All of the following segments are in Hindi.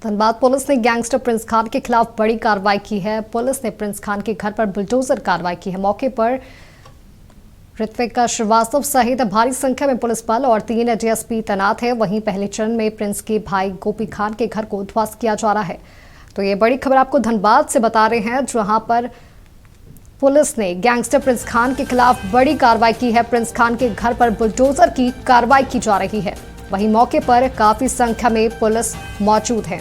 धनबाद पुलिस ने गैंगस्टर प्रिंस खान के खिलाफ बड़ी कार्रवाई की है। पुलिस ने प्रिंस खान के घर पर बुलडोजर कार्रवाई की है। मौके पर ऋत्विक श्रीवास्तव सहित भारी संख्या में पुलिस बल और 3 डीएसपी तैनात है। वहीं पहले चरण में प्रिंस के भाई गोपी खान के घर को ध्वस्त किया जा रहा है। तो ये बड़ी खबर आपको धनबाद से बता रहे हैं, जहां पर पुलिस ने गैंगस्टर प्रिंस खान के खिलाफ बड़ी कार्रवाई की है। प्रिंस खान के घर पर बुलडोजर की कार्रवाई की जा रही है। वहीं मौके पर काफी संख्या में पुलिस मौजूद है।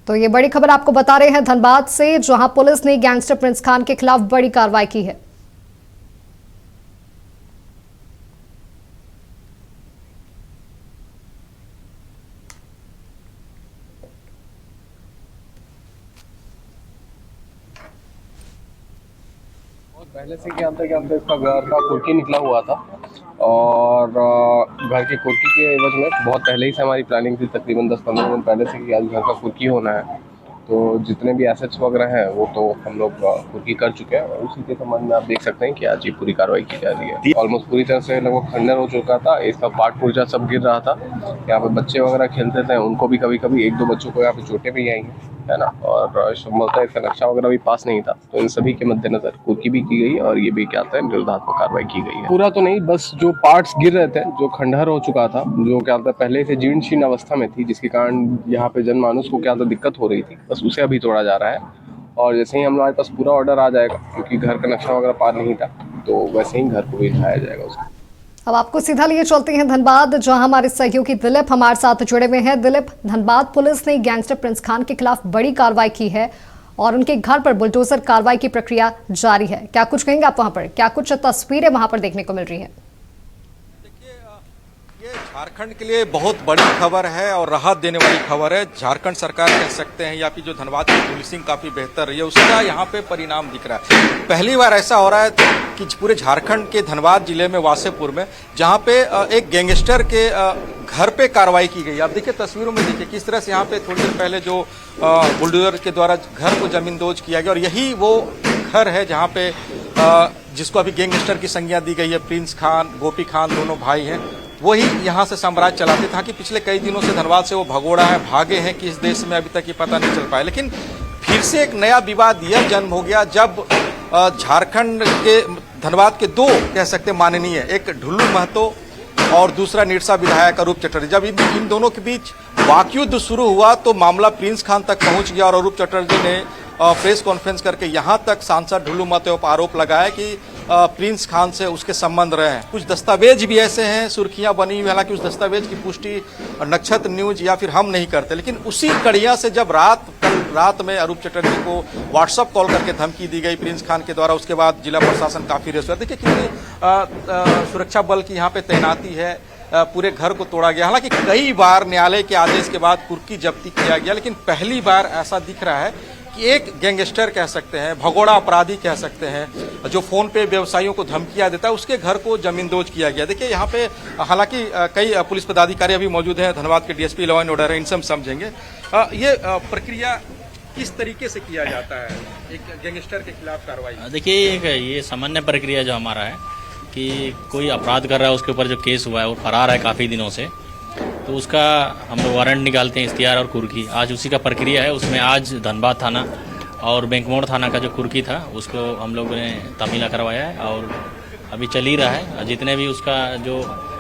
तो ये बड़ी खबर आपको बता रहे हैं धनबाद से, जहां पुलिस ने गैंगस्टर प्रिंस खान के खिलाफ बड़ी कार्रवाई की है। पहले से क्या था कि इसका घर का कुर्की निकला हुआ था और घर के कुर्की के एवज में बहुत पहले ही से हमारी प्लानिंग थी, तकरीबन 10-15 दिन पहले से कि आज घर का कुर्की होना है। तो जितने भी एसेट्स वगैरह हैं वो तो हम लोग कुर्की कर चुके हैं और उसी के संबंध में आप देख सकते हैं कि आज ये पूरी कार्रवाई की जा रही है। ऑलमोस्ट पूरी तरह से लगभग खंडर हो चुका था, इसका पार्ट पुर्जा सब गिर रहा था। यहाँ पे बच्चे वगैरह खेलते थे, उनको भी कभी कभी 1-2 बच्चों को यहाँ पे चोटें भी आई है ना, और संभवतः इसका नक्शा वगैरह भी पास नहीं था। तो इन सभी के मद्देनजर कुर्की भी की गई और ये भी क्या था निरोधात्मक कार्रवाई की गई है। पूरा तो नहीं, बस जो पार्ट्स गिर रहे थे, जो खंडहर हो चुका था, जो क्या था पहले से जीर्ण शीर्ण अवस्था में थी, जिसके कारण यहाँ पे जनमानस को क्या था दिक्कत हो रही थी, बस उसे अभी तोड़ा जा रहा है। और जैसे ही हमारे पास पूरा ऑर्डर आ जाएगा, क्योंकि घर का नक्शा वगैरह पार नहीं था, तो वैसे ही घर को भी उठाया जाएगा उसको। अब आपको सीधा लिए चलते हैं धनबाद, जहां हमारे सहयोगी दिलीप हमारे साथ जुड़े हुए हैं। दिलीप, धनबाद पुलिस ने गैंगस्टर प्रिंस खान के खिलाफ बड़ी कार्रवाई की है और उनके घर पर बुलडोजर कार्रवाई की प्रक्रिया जारी है। क्या कुछ कहेंगे आप वहां पर? क्या कुछ तस्वीरें वहां पर देखने को मिल रही है? ये झारखंड के लिए बहुत बड़ी खबर है और राहत देने वाली खबर है। झारखंड सरकार कह सकते हैं या फिर जो धनबाद की पुलिसिंग काफी बेहतर रही है, उसका यहाँ पे परिणाम दिख रहा है। पहली बार ऐसा हो रहा है कि पूरे झारखंड के धनबाद जिले में वासेपुर में, जहाँ पे एक गैंगस्टर के घर पे कार्रवाई की गई। आप देखिए तस्वीरों में, देखिए किस तरह से यहाँ पे थोड़ी देर पहले जो बुलडोजर के द्वारा घर को जमींदोज किया गया, और यही वो घर है जहाँ पे जिसको अभी गैंगस्टर की संज्ञा दी गई है। प्रिंस खान, गोपी खान दोनों भाई हैं, वही यहाँ से साम्राज्य चलाते थे। कि पिछले कई दिनों से धनबाद से वो भगोड़ा है, भागे हैं कि इस देश में अभी तक ये पता नहीं चल पाया। लेकिन फिर से एक नया विवाद यह जन्म हो गया जब झारखंड के धनबाद के 2 कह सकते माननीय, एक ढुल्लू महतो और दूसरा निरसा विधायक अरूप चटर्जी, जब इन दोनों के बीच वाकयुद्ध शुरू हुआ तो मामला प्रिंस खान तक पहुंच गया और अरूप चटर्जी ने प्रेस कॉन्फ्रेंस करके यहां तक सांसद ढुल्लू महतो पर आरोप लगाया कि प्रिंस खान से उसके संबंध रहे हैं। कुछ दस्तावेज भी ऐसे हैं, सुर्खियां बनी हुई, हालांकि उस दस्तावेज की पुष्टि नक्षत्र न्यूज या फिर हम नहीं करते। लेकिन उसी कड़िया से जब कल रात में अरूप चटर्जी को व्हाट्सएप कॉल करके धमकी दी गई प्रिंस खान के द्वारा, उसके बाद जिला प्रशासन काफी रेस हुआ। देखिए कितनी सुरक्षा बल की यहाँ पे तैनाती है, पूरे घर को तोड़ा गया। हालांकि कई बार न्यायालय के आदेश के बाद कुर्की जब्ती किया गया, लेकिन पहली बार ऐसा दिख रहा है कि एक गैंगस्टर कह सकते हैं, भगोड़ा अपराधी कह सकते हैं, जो फोन पे व्यवसायियों को धमकियां देता है, उसके घर को जमींदोज किया गया। देखिए यहाँ पे हालांकि कई पुलिस पदाधिकारी अभी मौजूद हैं, धनबाद के डीएसपी लॉ एंड ऑर्डर है, इनसे हम समझेंगे ये प्रक्रिया किस तरीके से किया जाता है एक गैंगस्टर के खिलाफ कार्रवाई। देखिए ये सामान्य प्रक्रिया जो हमारा है कि कोई अपराध कर रहा है, उसके ऊपर जो केस हुआ है वो फरार है काफ़ी दिनों से, तो उसका हम लोग वारंट निकालते हैं, इख्तियार और कुर्की। आज उसी का प्रक्रिया है। उसमें आज धनबाद थाना और बैंकमोड़ थाना का जो कुर्की था उसको हम लोगों ने तामीला करवाया है और अभी चल ही रहा है। जितने भी उसका जो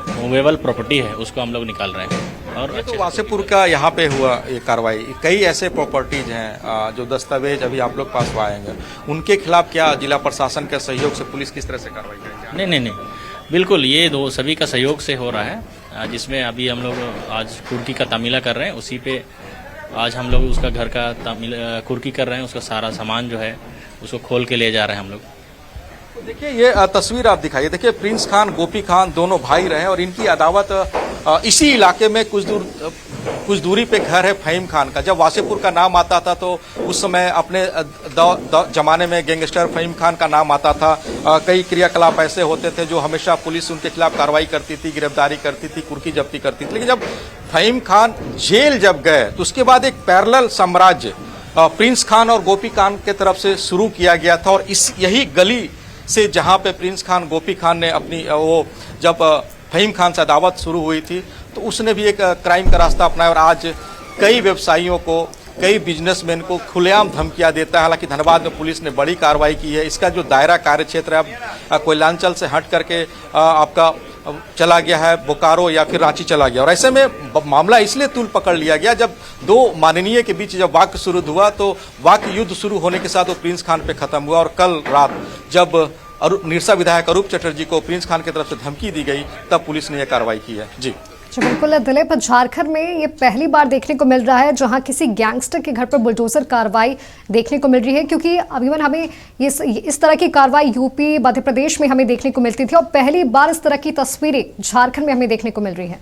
मूवेबल प्रॉपर्टी है उसको हम लोग निकाल रहे हैं। और तो वासेपुर का यहाँ पे हुआ ये कार्रवाई, कई ऐसे प्रॉपर्टीज हैं जो दस्तावेज अभी आप लोग पास आएंगे, उनके खिलाफ क्या जिला प्रशासन के सहयोग से पुलिस किस तरह से कार्रवाई करेगी? नहीं, बिल्कुल ये सभी का सहयोग से हो रहा है, जिसमें अभी हम लोग आज कुर्की का तामीला कर रहे हैं। उसी पे आज हम लोग उसका घर का कुर्की कर रहे हैं, उसका सारा सामान जो है उसको खोल के ले जा रहे हैं हम लोग। तो देखिए ये तस्वीर आप दिखाइए, देखिए प्रिंस खान, गोपी खान दोनों भाई रहे और इनकी अदावत इसी इलाके में कुछ दूरी पे घर है फहीम खान का। जब वासेपुर का नाम आता था तो उस समय अपने जमाने में गैंगस्टर फहीम खान का नाम आता था। कई क्रियाकलाप ऐसे होते थे जो हमेशा पुलिस उनके खिलाफ कार्रवाई करती थी, गिरफ्तारी करती थी, कुर्की जब्ती करती थी। लेकिन जब फहीम खान जेल जब गए तो उसके बाद एक पैरेलल साम्राज्य प्रिंस खान और गोपी खान के तरफ से शुरू किया गया था और यही गली से जहां पे प्रिंस खान गोपी खान ने अपनी वो जब फहीम खान से अदावत शुरू हुई थी तो उसने भी एक क्राइम का रास्ता अपनाया और आज कई व्यवसायियों को, कई बिजनेसमैन को खुलेआम धमकियां देता है। हालांकि धनबाद में पुलिस ने बड़ी कार्रवाई की है। इसका जो दायरा कार्य क्षेत्र है अब कोयलांचल से हट करके आपका चला गया है बोकारो या फिर रांची चला गया। और ऐसे में मामला इसलिए तूल पकड़ लिया गया जब दो माननीय के बीच जब वाक्य शुरू हुआ तो वाक्य युद्ध शुरू होने के साथ वो प्रिंस खान पे खत्म हुआ। और कल रात जब निरसा विधायक अरूप चटर्जी को प्रिंस खान की तरफ से धमकी दी गई तब पुलिस ने यह कार्रवाई की है। जी बिल्कुल दिलीप, झारखंड में ये पहली बार देखने को मिल रहा है जहां किसी गैंगस्टर के घर पर बुलडोजर कार्रवाई देखने को मिल रही है, क्योंकि अभी हमें इस तरह की कार्रवाई यूपी, मध्य प्रदेश में हमें देखने को मिलती थी और पहली बार इस तरह की तस्वीरें झारखंड में हमें देखने को मिल रही है।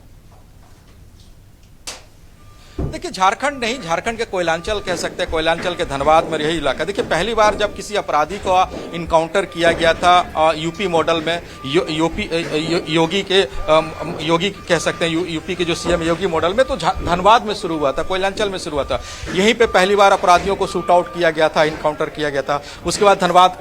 देखिए, झारखंड नहीं, झारखंड के कोयलांचल कह सकते हैं, कोयलांचल के धनबाद में यही इलाका। देखिए, पहली बार जब किसी अपराधी को इनकाउंटर किया गया था यूपी मॉडल में, योगी कह सकते हैं, यूपी के जो सीएम योगी मॉडल में, तो धनबाद में शुरू हुआ था, कोयलांचल में शुरू हुआ था। यहीं पे पहली बार अपराधियों को शूट आउट किया गया था, इनकाउंटर किया गया था। उसके बाद धनबाद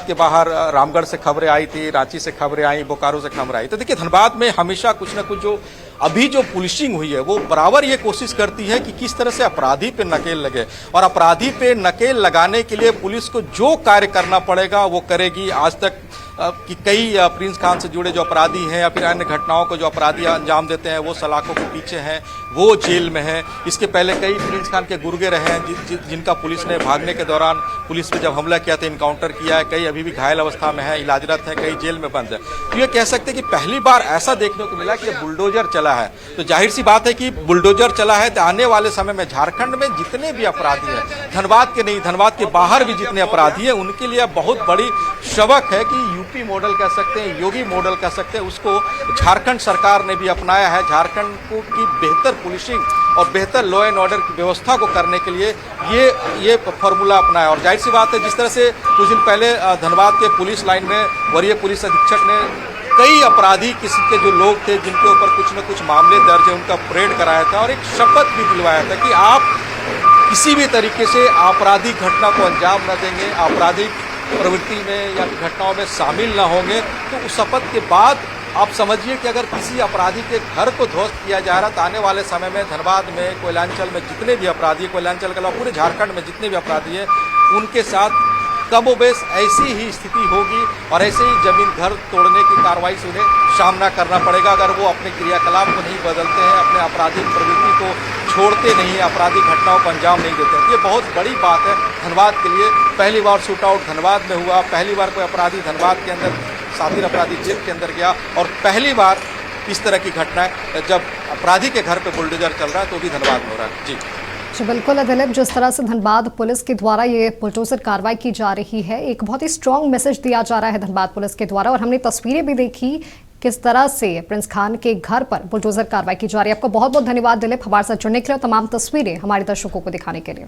के बाहर रामगढ़ से खबरें आई थी, रांची से खबरें आई, बोकारो से खबरें आई। तो देखिए, धनबाद में हमेशा कुछ ना कुछ जो अभी जो पुलिसिंग हुई है वो बराबर ये कोशिश करती है कि किस तरह से अपराधी पे नकेल लगे, और अपराधी पे नकेल लगाने के लिए पुलिस को जो कार्य करना पड़ेगा वो करेगी। आज तक कि कई प्रिंस खान से जुड़े जो अपराधी हैं या फिर अन्य घटनाओं को जो अपराधी अंजाम देते हैं वो सलाखों के पीछे हैं, वो जेल में हैं। इसके पहले कई प्रिंस खान के गुर्गे रहे हैं जिनका पुलिस ने भागने के दौरान पुलिस पे जब हमला किया था इनकाउंटर किया है। कई अभी भी घायल अवस्था में है, इलाजरत हैं, कई जेल में बंद है। तो ये कह सकते हैं कि पहली बार ऐसा देखने को मिला कि बुलडोजर चला है। तो जाहिर सी बात है कि बुलडोजर चला है तो आने वाले समय में झारखंड में जितने भी अपराधी हैं, धनबाद के नहीं, धनबाद के बाहर भी जितने अपराधी हैं, उनके लिए बहुत बड़ी सबक है कि यूपी मॉडल कह सकते हैं, योगी मॉडल कह सकते हैं, उसको झारखंड सरकार ने भी अपनाया है। झारखंड को की बेहतर पुलिसिंग और बेहतर लॉ एंड ऑर्डर की व्यवस्था को करने के लिए ये फॉर्मूला अपनाया। और जाहिर सी बात है, जिस तरह से कुछ दिन पहले धनबाद के पुलिस लाइन में वरीय पुलिस अधीक्षक ने कई अपराधी किस्म के जो लोग थे जिनके ऊपर कुछ न कुछ मामले दर्ज है उनका परेड कराया था और एक शपथ भी दिलवाया था कि आप किसी भी तरीके से आपराधिक घटना को अंजाम न देंगे, आपराधिक प्रवृत्ति में या घटनाओं में शामिल न होंगे। तो उस शपथ के बाद आप समझिए कि अगर किसी अपराधी के घर को ध्वस्त किया जा रहा तो आने वाले समय में धनबाद में, कोयलांचल में जितने भी अपराधी, कोयलांचल के अलावा पूरे झारखंड में जितने भी अपराधी हैं उनके साथ कमोबेश ऐसी ही स्थिति होगी और ऐसे ही जमीन घर तोड़ने की कार्रवाई से उन्हें सामना करना पड़ेगा अगर वो अपने क्रियाकलाप को नहीं बदलते हैं, अपने आपराधिक प्रवृत्ति को छोड़ते नहीं है, आपराधिक घटनाओं को अंजाम नहीं देते हैं। ये बहुत बड़ी बात है धनबाद के लिए। पहली बार शूट आउट धनबाद में हुआ, पहली बार कोई अपराधी धनबाद के अंदर, साथी अपराधी जेल के अंदर गया, और पहली बार इस तरह की घटना जब अपराधी के घर पर बुलडोजर चल रहा है तो भी धनबाद में हो रहा है। जी बिल्कुल दिलीप, जिस तरह से धनबाद पुलिस के द्वारा ये बुलडोजर कार्रवाई की जा रही है, एक बहुत ही स्ट्रॉन्ग मैसेज दिया जा रहा है धनबाद पुलिस के द्वारा, और हमने तस्वीरें भी देखी किस तरह से प्रिंस खान के घर पर बुलडोजर कार्रवाई की जा रही है। आपको बहुत बहुत धन्यवाद दिलीप, हमारे साथ जुड़ने के लिए, तमाम तस्वीरें हमारे दर्शकों को दिखाने के लिए।